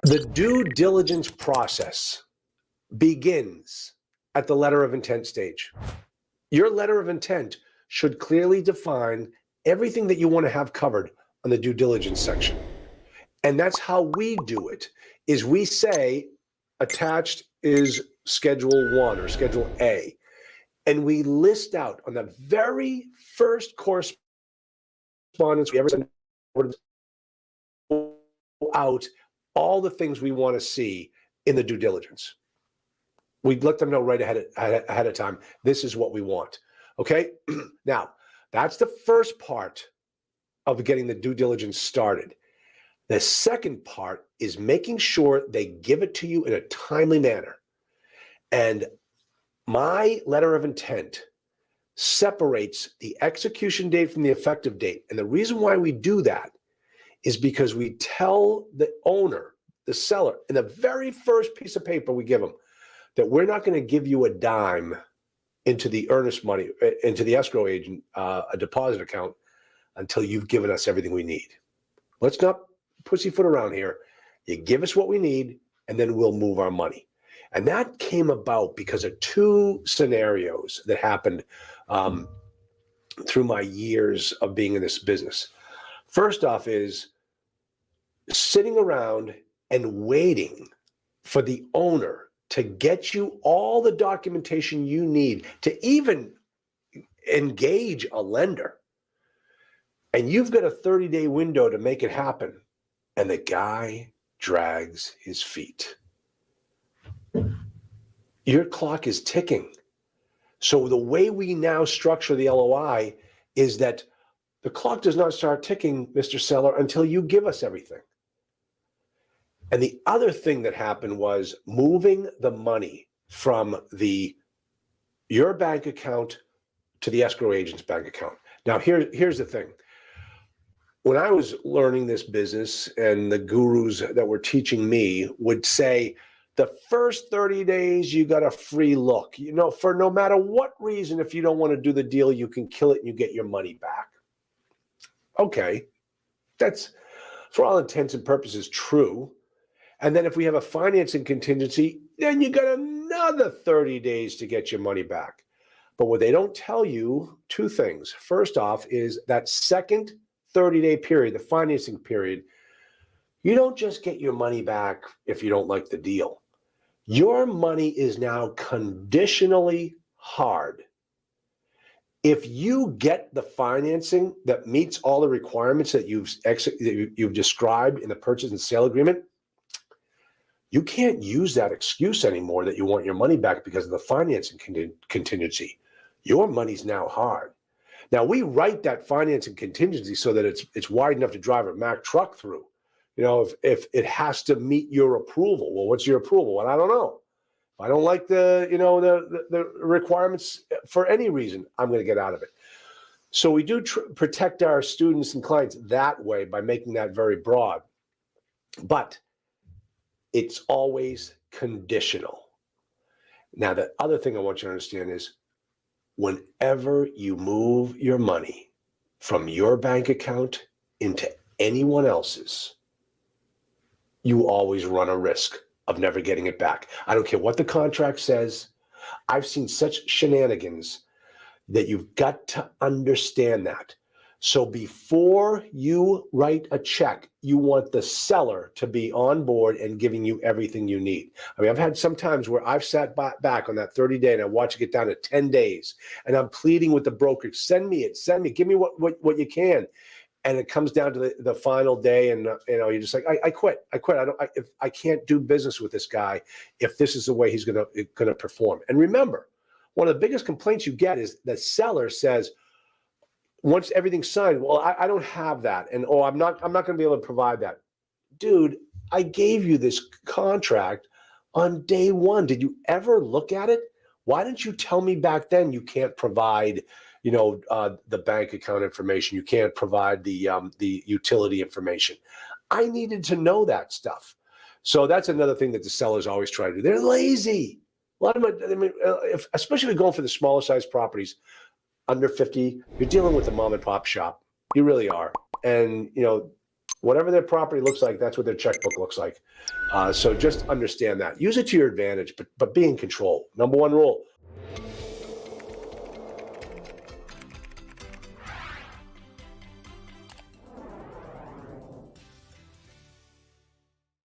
The due diligence process begins at the letter of intent stage. Your letter of intent should clearly define everything that you want to have covered on the due diligence section. And that's how we do it, is we say attached is Schedule 1 or Schedule A. And we list out on the very first correspondence we ever send out all the things we want to see in the due diligence. We let them know right ahead of time, this is what we want, okay? Now, that's the first part of getting the due diligence started. The second part is making sure they give it to you in a timely manner. And my letter of intent separates the execution date from the effective date. And the reason why we do that is because we tell the owner, the seller, in the very first piece of paper we give them, that we're not going to give you a dime into the earnest money, into the escrow agent, a deposit account, until you've given us everything we need. Let's not pussyfoot around here. You give us what we need, and then we'll move our money. And that came about because of two scenarios that happened through my years of being in this business. First off is sitting around and waiting for the owner to get you all the documentation you need to even engage a lender. And you've got a 30-day window to make it happen. And the guy drags his feet. Your clock is ticking. So the way we now structure the LOI is that the clock does not start ticking, Mr. Seller, until you give us everything. And the other thing that happened was moving the money from your bank account to the escrow agent's bank account. Now, here's the thing. When I was learning this business, and the gurus that were teaching me would say, the first 30 days, you got a free look. You know, for no matter what reason, if you don't want to do the deal, you can kill it and you get your money back. Okay, that's for all intents and purposes true. And then if we have a financing contingency, then you got another 30 days to get your money back. But what they don't tell you, two things. First off is that second 30-day period, the financing period, you don't just get your money back if you don't like the deal. Your money is now conditionally hard. If you get the financing that meets all the requirements that you've described in the purchase and sale agreement, you can't use that excuse anymore that you want your money back because of the financing contingency. Your money's now hard. Now, we write that financing contingency so that it's wide enough to drive a Mack truck through. You know, if it has to meet your approval. Well, what's your approval? Well, I don't know. If I don't like the requirements for any reason, I'm going to get out of it. So we do protect our students and clients that way by making that very broad. But it's always conditional. Now, the other thing I want you to understand is whenever you move your money from your bank account into anyone else's, you always run a risk of never getting it back. I don't care what the contract says. I've seen such shenanigans that you've got to understand that. So before you write a check, you want the seller to be on board and giving you everything you need. I mean, I've had some times where I've sat back on that 30-day and I watch it get down to 10 days and I'm pleading with the broker, send me, give me what you can. And it comes down to the final day, and you're just like, I quit. I can't do business with this guy if this is the way he's gonna perform. And remember, one of the biggest complaints you get is the seller says, once everything's signed, well, I don't have that, and I'm not gonna be able to provide that. Dude, I gave you this contract on day one. Did you ever look at it? Why didn't you tell me back then you can't provide the bank account information? You can't provide the utility information. I needed to know that stuff. So that's another thing that the sellers always try to do. They're lazy. A lot of them, I mean, especially if you're going for the smaller size properties, under 50, you're dealing with a mom and pop shop. You really are. And, Whatever their property looks like, that's what their checkbook looks like. So just understand that. Use it to your advantage, but be in control. Number one rule: